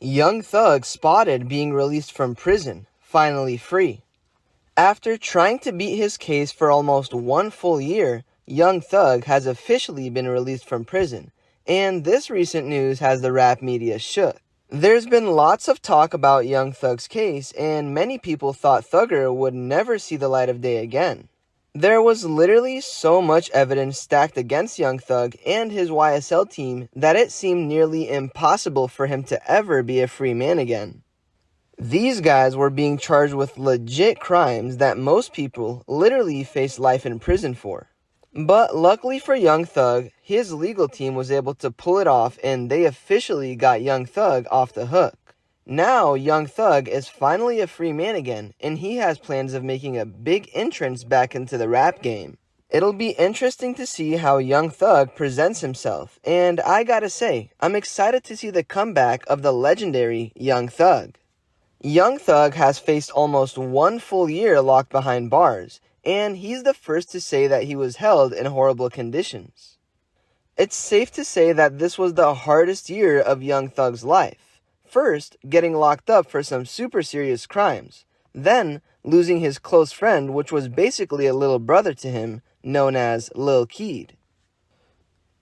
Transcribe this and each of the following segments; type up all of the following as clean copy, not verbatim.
Young Thug spotted being released from prison, finally free. After trying to beat his case for almost 1 full year, Young Thug has officially been released from prison, and this recent news has the rap media shook. There's been lots of talk about Young Thug's case, and many people thought Thugger would never see the light of day again. There was literally so much evidence stacked against Young Thug and his YSL team that it seemed nearly impossible for him to ever be a free man again. These guys were being charged with legit crimes that most people literally face life in prison for. But luckily for Young Thug, his legal team was able to pull it off and they officially got Young Thug off the hook. Now, Young Thug is finally a free man again, and he has plans of making a big entrance back into the rap game. It'll be interesting to see how Young Thug presents himself, and I gotta say, I'm excited to see the comeback of the legendary Young Thug. Young Thug has faced almost 1 full year locked behind bars, and he's the first to say that he was held in horrible conditions. It's safe to say that this was the hardest year of Young Thug's life. First, getting locked up for some super serious crimes. Then, losing his close friend, which was basically a little brother to him, known as Lil Keed.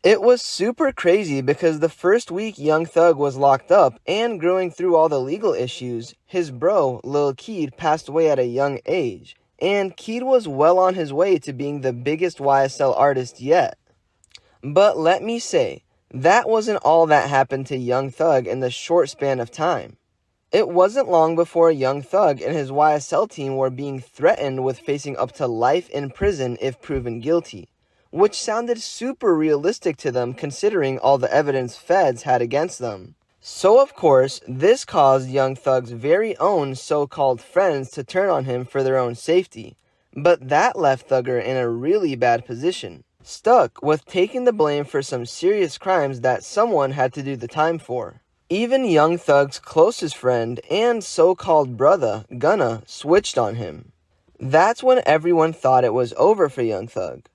It was super crazy because the first week Young Thug was locked up and going through all the legal issues, his bro, Lil Keed, passed away at a young age, and Keed was well on his way to being the biggest YSL artist yet. But let me say, that wasn't all that happened to Young Thug in the short span of time. It wasn't long before Young Thug and his YSL team were being threatened with facing up to life in prison if proven guilty, which sounded super realistic to them considering all the evidence feds had against them. So of course, this caused Young Thug's very own so-called friends to turn on him for their own safety, but that left Thugger in a really bad position, stuck with taking the blame for some serious crimes that someone had to do the time for. Even Young Thug's closest friend and so-called brother, Gunna, switched on him. That's when everyone thought it was over for Young Thug.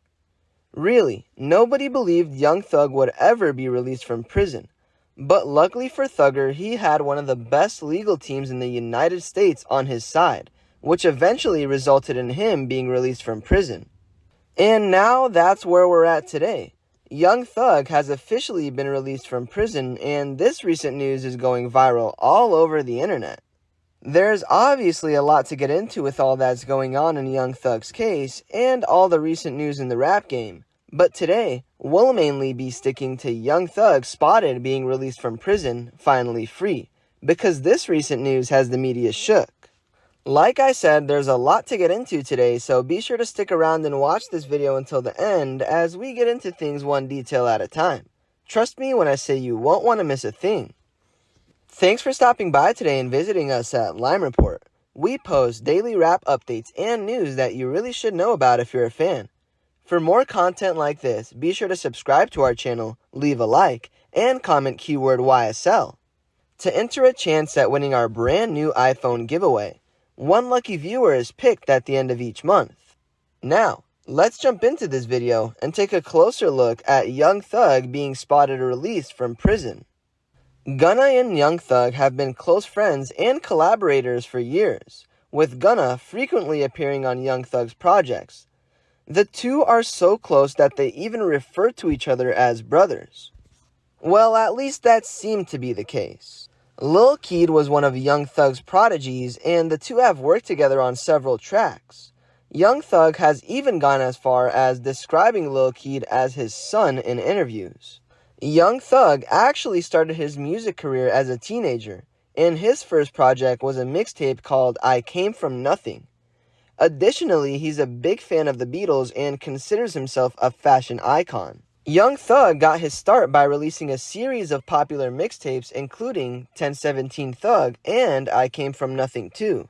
Really, nobody believed Young Thug would ever be released from prison. But luckily for Thugger, he had one of the best legal teams in the United States on his side, which eventually resulted in him being released from prison. And now that's where we're at today. Young Thug has officially been released from prison, and this recent news is going viral all over the internet. There's obviously a lot to get into with all that's going on in Young Thug's case and all the recent news in the rap game. But today, we'll mainly be sticking to Young Thug spotted being released from prison, finally free, because this recent news has the media shook. Like I said, there's a lot to get into today, so be sure to stick around and watch this video until the end as we get into things one detail at a time. Trust me when I say you won't want to miss a thing. Thanks for stopping by today and visiting us at Lime Report. We post daily rap updates and news that you really should know about if you're a fan. For more content like this, be sure to subscribe to our channel, leave a like, and comment keyword YSL to enter a chance at winning our brand new iPhone giveaway. One lucky viewer is picked at the end of each month. Now, let's jump into this video and take a closer look at Young Thug being spotted released from prison. Gunna and Young Thug have been close friends and collaborators for years, with Gunna frequently appearing on Young Thug's projects. The two are so close that they even refer to each other as brothers. Well, at least that seemed to be the case. Lil Keed was one of Young Thug's prodigies, and the two have worked together on several tracks. Young Thug has even gone as far as describing Lil Keed as his son in interviews. Young Thug actually started his music career as a teenager, and his first project was a mixtape called I Came From Nothing. Additionally, he's a big fan of the Beatles and considers himself a fashion icon. Young Thug got his start by releasing a series of popular mixtapes including 1017 Thug and I Came From Nothing Too.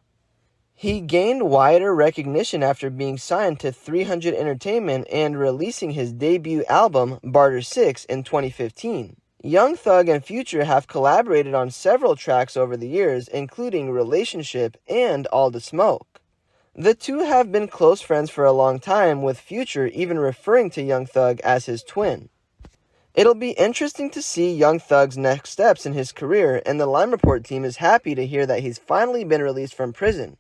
He gained wider recognition after being signed to 300 Entertainment and releasing his debut album Barter 6 in 2015. Young Thug and Future have collaborated on several tracks over the years including Relationship and All the Smoke. The two have been close friends for a long time, with Future even referring to Young Thug as his twin. It'll be interesting to see Young Thug's next steps in his career, and the Lime Report team is happy to hear that he's finally been released from prison.